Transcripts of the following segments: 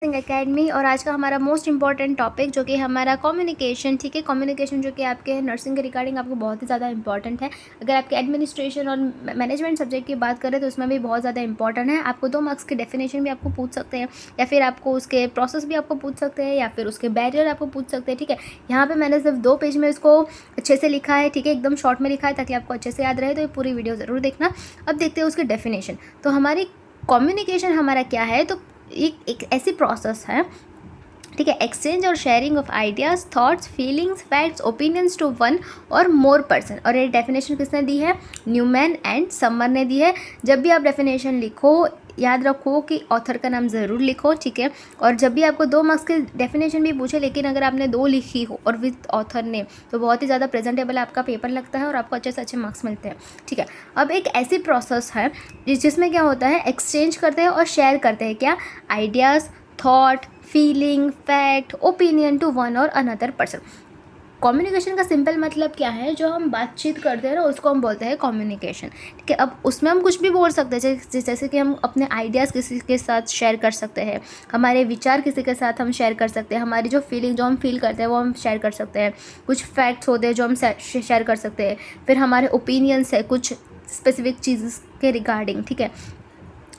Singh academy. और आज का हमारा मोस्ट इंपॉर्टेंट टॉपिक जो कि हमारा कम्युनिकेशन, ठीक है। कम्युनिकेशन जो कि आपके नर्सिंग के रिगार्डिंग आपको बहुत ही ज़्यादा इंपॉर्टेंट है। अगर आपके एडमिनिस्ट्रेशन और मैनेजमेंट सब्जेक्ट की बात करें तो उसमें भी बहुत ज़्यादा इंपॉर्टेंट है। आपको 2 मार्क्स की डेफिनेशन भी आपको पूछ सकते हैं, या फिर आपको उसके प्रोसेस भी आपको पूछ सकते हैं, या फिर उसके बैरियर आपको पूछ सकते हैं, ठीक है। यहाँ पर मैंने सिर्फ 2 पेज में इसको अच्छे से लिखा है, ठीक है, एकदम शॉर्ट में लिखा है ताकि आपको अच्छे से याद रहे। तो ये पूरी वीडियो ज़रूर देखना। अब देखते हैं उसकी डेफिनेशन। तो हमारी कम्युनिकेशन हमारा क्या है, तो एक ऐसी प्रोसेस है, ठीक है, एक्सचेंज और sharing of ideas, thoughts, feelings, facts, opinions to one और मोर पर्सन। और ये डेफिनेशन किसने दी है? न्यूमैन एंड समर ने दी है। जब भी आप डेफिनेशन लिखो याद रखो कि ऑथर का नाम ज़रूर लिखो, ठीक है। और जब भी आपको 2 मार्क्स की डेफिनेशन भी पूछे, लेकिन अगर आपने 2 लिखी हो और विद ऑथर ने, तो बहुत ही ज़्यादा प्रेजेंटेबल आपका पेपर लगता है और आपको अच्छे से अच्छे मार्क्स मिलते हैं, ठीक है। अब एक ऐसी प्रोसेस है जिसमें क्या होता है, एक्सचेंज करते हैं और शेयर करते हैं क्या? Ideas, thought, feeling, fact, opinion to one और अनदर पर्सन। कम्युनिकेशन का सिंपल मतलब क्या है? जो हम बातचीत करते हैं ना उसको हम बोलते हैं कम्युनिकेशन, ठीक है। अब उसमें हम कुछ भी बोल सकते हैं, जैसे कि हम अपने आइडियाज़ किसी के साथ शेयर कर सकते हैं, हमारे विचार किसी के साथ हम शेयर कर सकते हैं, हमारी जो फीलिंग जो हम फील करते हैं वो हम शेयर कर सकते हैं, कुछ फैक्ट्स होते हैं जो हम शेयर कर सकते हैं, फिर हमारे ओपिनियंस है कुछ स्पेसिफिक चीज़ के रिगार्डिंग, ठीक है,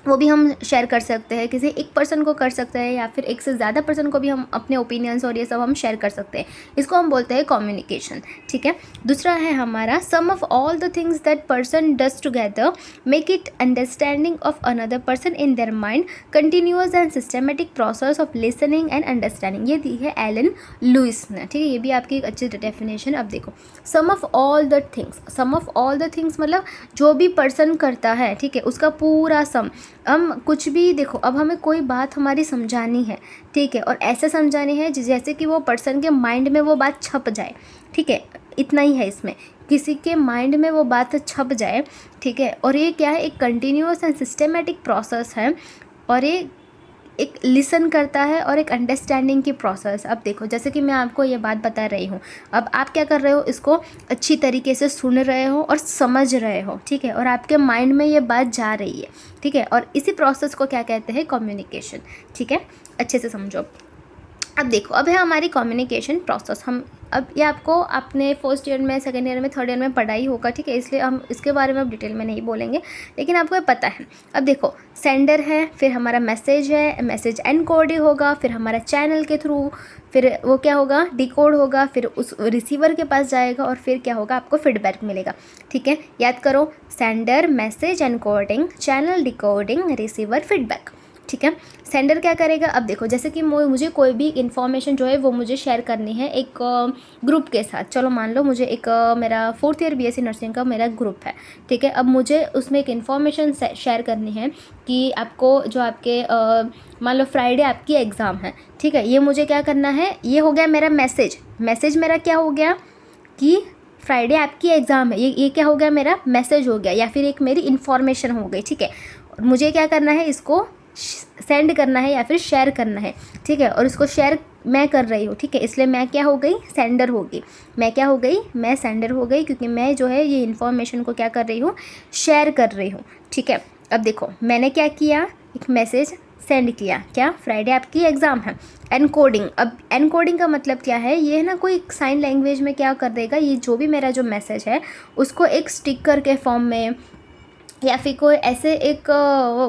वो भी हम शेयर कर सकते हैं। किसी एक पर्सन को कर सकते हैं या फिर एक से ज़्यादा पर्सन को भी हम अपने ओपिनियंस और ये सब हम शेयर कर सकते हैं। इसको हम बोलते हैं कम्युनिकेशन, ठीक है। दूसरा है हमारा sum of all the things that person does together make it understanding of another person in their mind, continuous and systematic process of listening and understanding. ये दी है एलन लुइस ने, ठीक है। ये भी आपकी एक अच्छी डेफिनेशन। अब देखो, sum of all the things, sum of all the things मतलब जो भी पर्सन करता है, ठीक है, उसका पूरा सम। हम कुछ भी देखो, अब हमें कोई बात हमारी समझानी है, ठीक है, और ऐसे समझानी है जैसे कि वो पर्सन के माइंड में वो बात छप जाए, ठीक है। इतना ही है इसमें, किसी के माइंड में वो बात छप जाए, ठीक है। और ये क्या है? एक कंटिन्यूअस एंड सिस्टमेटिक प्रोसेस है, और ये एक लिसन करता है और एक अंडरस्टैंडिंग की प्रोसेस। अब देखो, जैसे कि मैं आपको ये बात बता रही हूँ, अब आप क्या कर रहे हो? इसको अच्छी तरीके से सुन रहे हो और समझ रहे हो, ठीक है, और आपके माइंड में ये बात जा रही है, ठीक है। और इसी प्रोसेस को क्या कहते हैं? कम्युनिकेशन, ठीक है। अच्छे से समझो। अब देखो, अब है हमारी कम्युनिकेशन प्रोसेस। हम अब ये आपको अपने फर्स्ट ईयर में, सेकेंड ईयर में, थर्ड ईयर में पढ़ा ही होगा, ठीक है, इसलिए हम इसके बारे में अब डिटेल में नहीं बोलेंगे, लेकिन आपको ये पता है। अब देखो, सेंडर है, फिर हमारा मैसेज है, मैसेज एनकोड होगा, फिर हमारा चैनल के थ्रू, फिर वो क्या होगा? डिकोड होगा, फिर उस रिसीवर के पास जाएगा, और फिर क्या होगा? आपको फीडबैक मिलेगा, ठीक है। याद करो, sender, message encoding, channel decoding, receiver, feedback, ठीक है। सेंडर क्या करेगा? अब देखो, जैसे कि मुझे कोई भी इन्फॉर्मेशन जो है वो मुझे शेयर करनी है एक ग्रुप के साथ। चलो मान लो मुझे एक मेरा 4th ईयर बीएससी नर्सिंग का मेरा ग्रुप है, ठीक है। अब मुझे उसमें एक इन्फॉर्मेशन शेयर करनी है कि आपको जो आपके मान लो फ्राइडे आपकी एग्ज़ाम है, ठीक है। ये मुझे क्या करना है? ये हो गया मेरा मैसेज मेरा क्या हो गया कि फ्राइडे आपकी एग्ज़ाम है। ये क्या हो गया? मेरा मैसेज हो गया, या फिर एक मेरी इन्फॉर्मेशन हो गई, ठीक है। और मुझे क्या करना है? इसको सेंड करना है या फिर शेयर करना है, ठीक है। और इसको शेयर मैं कर रही हूँ, ठीक है, इसलिए मैं क्या हो गई? सेंडर हो गई। मैं क्या हो गई? मैं सेंडर हो गई, क्योंकि मैं जो है ये इन्फॉर्मेशन को क्या कर रही हूँ? शेयर कर रही हूँ, ठीक है। अब देखो, मैंने क्या किया? एक मैसेज सेंड किया, क्या? फ्राइडे आपकी एग्ज़ाम है। एनकोडिंग, अब एनकोडिंग का मतलब क्या है? ये है ना, कोई साइन लैंग्वेज में क्या कर देगा, ये जो भी मेरा जो मैसेज है उसको एक स्टिकर के फॉर्म में, या फिर कोई ऐसे एक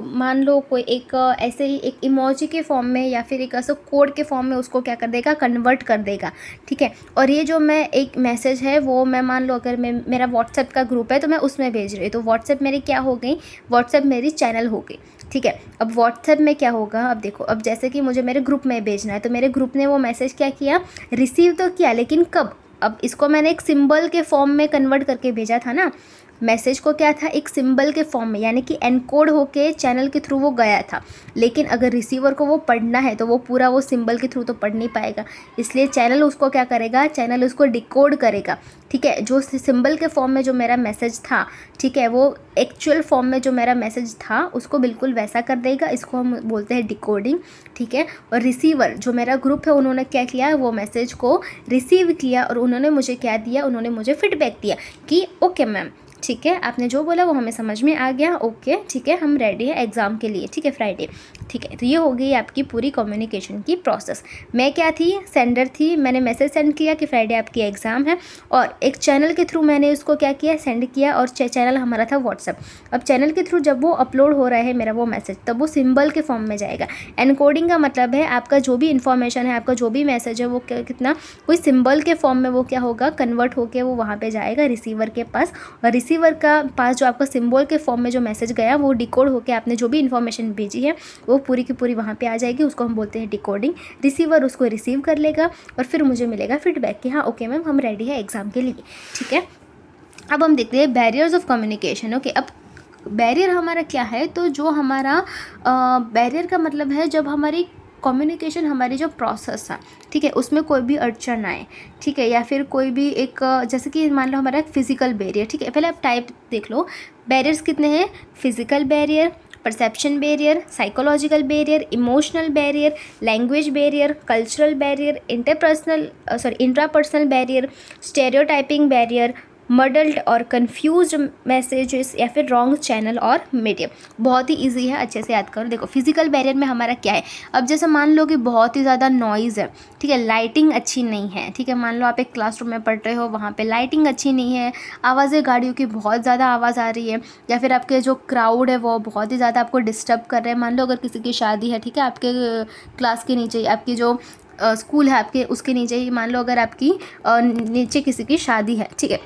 मान लो कोई एक ऐसे ही एक इमोजी के फॉर्म में, या फिर एक ऐसे कोड के फॉर्म में उसको क्या कर देगा? कन्वर्ट कर देगा, ठीक है। और ये जो मैं एक मैसेज है वो मैं मान लो अगर मैं मेरा व्हाट्सएप का ग्रुप है तो मैं उसमें भेज रही हूँ, तो व्हाट्सएप मेरी क्या हो गई? व्हाट्सएप मेरी चैनल हो गई, ठीक है। अब व्हाट्सएप में क्या होगा? अब देखो, अब जैसे कि मुझे मेरे ग्रुप में भेजना है, तो मेरे ग्रुप ने वो मैसेज क्या किया? रिसीव तो किया, लेकिन कब? अब इसको मैंने एक सिंबल के फॉर्म में कन्वर्ट करके भेजा था ना। मैसेज को क्या था? एक सिंबल के फॉर्म में, यानी कि एनकोड होके चैनल के थ्रू वो गया था। लेकिन अगर रिसीवर को वो पढ़ना है तो वो पूरा वो सिंबल के थ्रू तो पढ़ नहीं पाएगा, इसलिए चैनल उसको क्या करेगा? चैनल उसको डिकोड करेगा, ठीक है। जो सिंबल के फॉर्म में जो मेरा मैसेज था, ठीक है, वो एक्चुअल फॉर्म में जो मेरा मैसेज था उसको बिल्कुल वैसा कर देगा। इसको हम बोलते हैं डिकोडिंग, ठीक है। और रिसीवर जो मेरा ग्रुप है, उन्होंने क्या किया? वो मैसेज को रिसीव किया और उन्होंने मुझे क्या दिया? उन्होंने मुझे फीडबैक दिया कि ओके मैम, ठीक है, आपने जो बोला वो हमें समझ में आ गया, ओके, ठीक है, हम रेडी है एग्ज़ाम के लिए, ठीक है, फ्राइडे, ठीक है। तो ये हो गई आपकी पूरी कम्युनिकेशन की प्रोसेस। मैं क्या थी, सेंडर थी, मैंने मैसेज सेंड किया कि फ्राइडे आपकी एग्ज़ाम है, और एक चैनल के थ्रू मैंने उसको क्या किया, सेंड किया, और चैनल हमारा था व्हाट्सएप। अब चैनल के थ्रू जब वो अपलोड हो रहा है मेरा वो मैसेज, तब वो सिंबल के फॉर्म में जाएगा। एनकोडिंग का मतलब है आपका जो भी इन्फॉर्मेशन है, आपका जो भी मैसेज है, वो कितना कोई सिंबल के फॉर्म में वो क्या होगा, कन्वर्ट होकर वो वहाँ पे जाएगा रिसीवर के पास, और रिसीवर का पास जो आपका सिंबल के फॉर्म में जो मैसेज गया वो डिकोड होकर आपने जो भी इन्फॉर्मेशन भेजी है वो पूरी की पूरी वहाँ पे आ जाएगी। उसको हम बोलते हैं डिकोडिंग। रिसीवर उसको रिसीव कर लेगा और फिर मुझे मिलेगा फीडबैक कि हाँ ओके मैम हम रेडी है एग्ज़ाम के लिए, ठीक है। अब हम देखते हैं बैरियर्स ऑफ कम्युनिकेशन। ओके, अब बैरियर हमारा क्या है, तो जो हमारा बैरियर का मतलब है जब हमारी कम्युनिकेशन, हमारी जो प्रोसेस है, ठीक है, उसमें कोई भी अड़चन आए, ठीक है, या फिर कोई भी एक जैसे कि मान लो हमारा एक फिजिकल बैरियर, ठीक है। पहले आप टाइप देख लो, बैरियर्स कितने हैं, physical barrier, perception barrier, psychological barrier, emotional barrier, language barrier, cultural barrier, intrapersonal barrier, stereotyping barrier, muddled और कंफ्यूज्ड मैसेजेस, या फिर रॉन्ग चैनल और मीडियम। बहुत ही इजी है, अच्छे से याद करो। देखो फिजिकल बैरियर में हमारा क्या है, अब जैसे मान लो कि बहुत ही ज़्यादा नॉइज़ है, ठीक है, लाइटिंग अच्छी नहीं है, ठीक है, मान लो आप एक क्लासरूम में पढ़ रहे हो, वहाँ पे लाइटिंग अच्छी नहीं है, आवाज़ें गाड़ियों की बहुत ज़्यादा आवाज़ आ रही है, या फिर आपके जो क्राउड है वो बहुत ही ज़्यादा आपको डिस्टर्ब कर रहे हैं। मान लो अगर किसी की शादी है, ठीक है, आपके क्लास के नीचे, आपकी जो स्कूल है आपके उसके नीचे ही, मान लो अगर आपकी नीचे किसी की शादी है, ठीक है,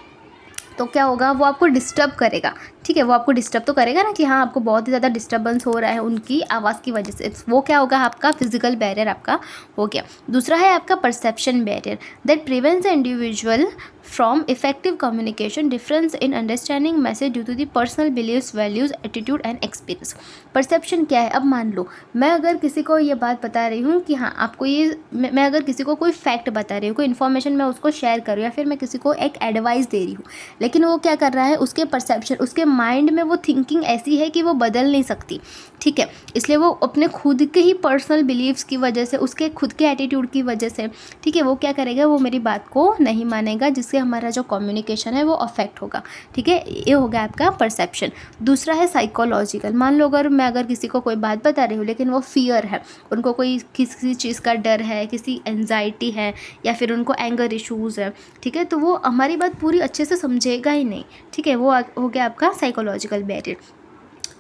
तो क्या होगा, वो आपको डिस्टर्ब करेगा, ठीक है, वो आपको डिस्टर्ब तो करेगा ना कि हाँ आपको बहुत ही ज़्यादा डिस्टर्बेंस हो रहा है उनकी आवाज़ की वजह से। वो क्या होगा, आपका फिजिकल बैरियर आपका हो गया। दूसरा है आपका perception barrier, that prevents the individual from effective communication, difference in understanding message due to the personal believes, values, attitude and experience. Perception क्या है, अब मान लो मैं अगर किसी को ये बात बता रही हूँ कि हाँ आपको ये, मैं अगर किसी को कोई फैक्ट बता रही हूँ, कोई इन्फॉर्मेशन मैं उसको शेयर करूँ, या फिर मैं किसी को एक एडवाइस दे रही हूँ, लेकिन वो क्या कर रहा है, उसके परसेप्शन, उसके माइंड में वो थिंकिंग ऐसी है कि वो बदल नहीं सकती, ठीक है, इसलिए वो अपने खुद के ही पर्सनल बिलीव्स की वजह से, उसके खुद के एटीट्यूड की वजह से, ठीक है, वो क्या करेगा, वो मेरी बात को नहीं मानेगा, जिससे हमारा जो कम्युनिकेशन है वो अफेक्ट होगा, ठीक है। ये हो गया आपका परसेप्शन। दूसरा है साइकोलॉजिकल। मान लो अगर किसी को कोई बात बता रही हूँ लेकिन वो फियर है, उनको कोई किसी चीज़ का डर है, किसी एंजाइटी है, या फिर उनको एंगर इश्यूज़ है, ठीक है, तो वो हमारी बात पूरी अच्छे से समझेगा ही नहीं, ठीक है, वो हो गया आपका साइकोलॉजिकल बैरियर।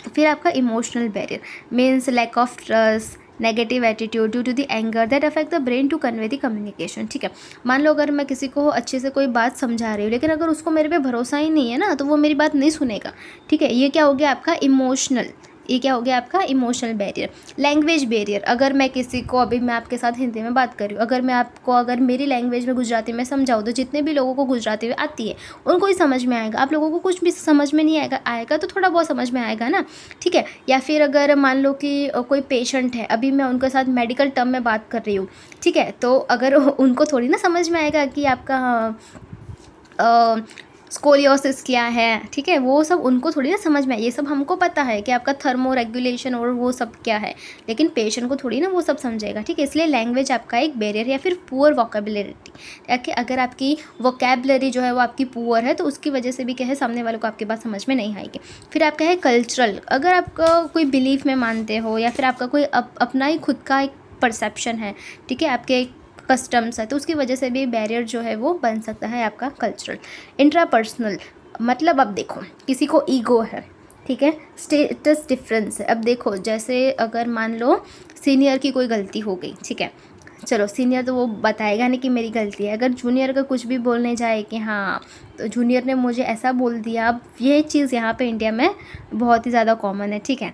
फिर आपका emotional barrier means lack of trust, negative attitude due to the anger that affect the brain to convey the communication, ठीक है। मान लो अगर मैं किसी को अच्छे से कोई बात समझा रही हूँ, लेकिन अगर उसको मेरे पे भरोसा ही नहीं है ना, तो वो मेरी बात नहीं सुनेगा, ठीक है, ये क्या हो गया आपका इमोशनल, ये क्या हो गया आपका इमोशनल बैरियर। लैंग्वेज बैरियर, अगर मैं किसी को, अभी मैं आपके साथ हिंदी में बात कर रही हूँ, अगर मेरी लैंग्वेज में गुजराती में समझाऊँ, तो जितने भी लोगों को गुजराती आती है उनको ही समझ में आएगा, आप लोगों को कुछ भी समझ में नहीं आएगा तो थोड़ा बहुत समझ में आएगा ना, ठीक है। या फिर अगर मान लो कि कोई पेशेंट है, अभी मैं उनके साथ मेडिकल टर्म में बात कर रही हूँ, ठीक है, तो अगर उनको थोड़ी ना समझ में आएगा कि आपका स्कोलियोसिस क्या है, ठीक है, वो सब उनको थोड़ी ना समझ में आए। ये सब हमको पता है कि आपका थर्मो रेगुलेशन और वो सब क्या है, लेकिन पेशेंट को थोड़ी ना वो सब समझेगा, ठीक है। इसलिए लैंग्वेज आपका एक बैरियर, या फिर पुअर वोकेबुलरी, कि अगर आपकी वोकेबुलरी जो है वो आपकी पुअर है तो उसकी वजह से भी क्या है, सामने वाले को आपकी बात समझ में नहीं आएगी। फिर आपका है कल्चरल, अगर आपका कोई बिलीफ में मानते हो, या फिर आपका कोई अपना ही खुद का एक परसेप्शन है, ठीक है, आपके कस्टम्स है, तो उसकी वजह से भी बैरियर जो है वो बन सकता है आपका कल्चरल। इंट्रापर्सनल मतलब, अब देखो किसी को ईगो है, ठीक है, स्टेटस डिफरेंस है। अब देखो जैसे अगर मान लो सीनियर की कोई गलती हो गई, ठीक है, चलो सीनियर तो वो बताएगा नहीं कि मेरी गलती है, अगर जूनियर का कुछ भी बोलने जाए कि हाँ तो जूनियर ने मुझे ऐसा बोल दिया, अब ये चीज़ यहाँ पे इंडिया में बहुत ही ज़्यादा कॉमन है, ठीक है।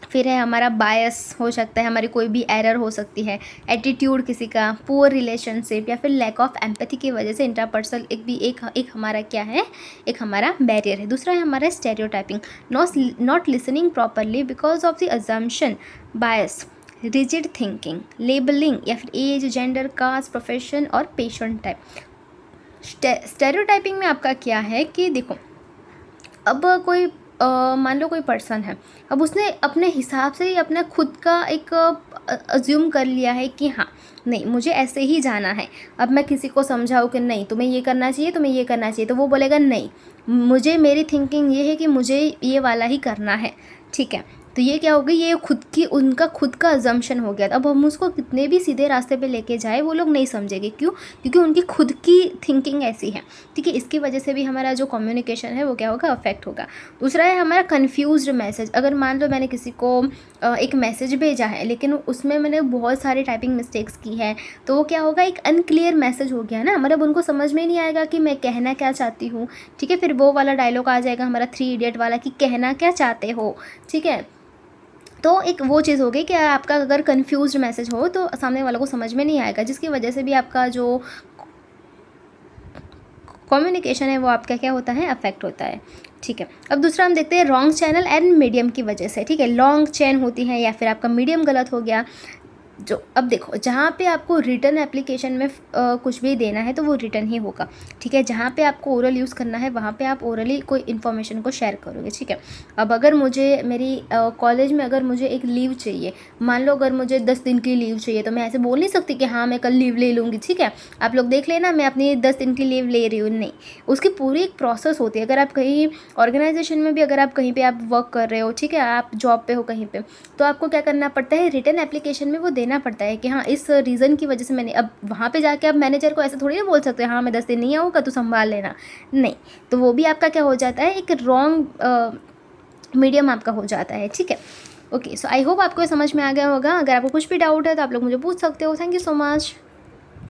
फिर है हमारा बायस, हो सकता है हमारी कोई भी एरर हो सकती है, एटीट्यूड किसी का, पुअर रिलेशनशिप, या फिर लैक ऑफ एम्पैथी की वजह से इंट्रापर्सनल एक हमारा क्या है, एक हमारा बैरियर है। दूसरा है हमारा stereotyping, not listening properly because of the assumption, bias, rigid thinking, labelling, या फिर एज, जेंडर, कास्ट, प्रोफेशन और पेशेंट टाइप। स्टेरियोटाइपिंग में आपका क्या है कि देखो, अब कोई मान लो कोई पर्सन है, अब उसने अपने हिसाब से ही अपना खुद का एक अज्यूम कर लिया है कि हाँ नहीं मुझे ऐसे ही जाना है। अब मैं किसी को समझाऊँ कि नहीं तुम्हें ये करना चाहिए, तुम्हें ये करना चाहिए, तो वो बोलेगा नहीं मेरी थिंकिंग ये है कि मुझे ये वाला ही करना है, ठीक है। तो ये क्या हो गई, ये उनका खुद का अजम्पशन हो गया था। अब हम उसको कितने भी सीधे रास्ते पे लेके जाए वो लोग नहीं समझेंगे, क्यों? क्योंकि उनकी खुद की थिंकिंग ऐसी है, ठीक है। इसकी वजह से भी हमारा जो कम्युनिकेशन है वो क्या होगा, अफेक्ट होगा। दूसरा है हमारा कन्फ्यूज्ड मैसेज। अगर मान लो मैंने किसी को एक मैसेज भेजा है लेकिन उसमें मैंने बहुत सारी टाइपिंग मिस्टेक्स की है, तो वो क्या होगा, एक अनक्लियर मैसेज हो गया ना, मतलब उनको समझ में नहीं आएगा कि मैं कहना क्या चाहती हूँ, ठीक है। फिर वो वाला डायलॉग आ जाएगा हमारा 3 इडियट वाला कि कहना क्या चाहते हो, ठीक है। तो एक वो चीज़ हो गई कि आपका अगर कन्फ्यूज्ड मैसेज हो तो सामने वालों को समझ में नहीं आएगा, जिसकी वजह से भी आपका जो कम्युनिकेशन है वो आपका क्या होता है, अफेक्ट होता है, ठीक है। अब दूसरा हम देखते हैं रॉन्ग चैनल एंड मीडियम की वजह से, ठीक है। लॉन्ग चेन होती है या फिर आपका मीडियम गलत हो गया। जो अब देखो, जहाँ पे आपको रिटन एप्लीकेशन में कुछ भी देना है तो वो रिटन ही होगा, ठीक है। जहाँ पे आपको ओरल यूज़ करना है वहाँ पे आप ओरली कोई इन्फॉर्मेशन को शेयर करोगे, ठीक है। अब अगर मुझे मेरी कॉलेज में अगर मुझे एक लीव चाहिए, मान लो अगर मुझे 10 दिन की लीव चाहिए, तो मैं ऐसे बोल नहीं सकती कि हाँ मैं कल लीव ले लूँगी, ठीक है। आप लोग देख लेना मैं अपनी 10 दिन की लीव ले रही हूँ, नहीं, उसकी पूरी एक प्रोसेस होती है। अगर आप कहीं ऑर्गेनाइजेशन में भी अगर आप कहीं पे आप वर्क कर रहे हो, ठीक है, आप जॉब पे हो कहीं पे, तो आपको क्या करना पड़ता है, रिटन एप्लीकेशन में वो देना पड़ता है कि हाँ इस रीज़न की वजह से मैंने, अब वहाँ पे जाके आप मैनेजर को ऐसे थोड़ी ना बोल सकते हैं हाँ मैं 10 दिन नहीं आऊँगा तो संभाल लेना, नहीं। तो वो भी आपका क्या हो जाता है, एक रॉन्ग मीडियम आपका हो जाता है, ठीक है। ओके, सो आई होप आपको ये समझ में आ गया होगा। अगर आपको कुछ भी डाउट है तो आप लोग मुझे पूछ सकते हो। Thank you so much.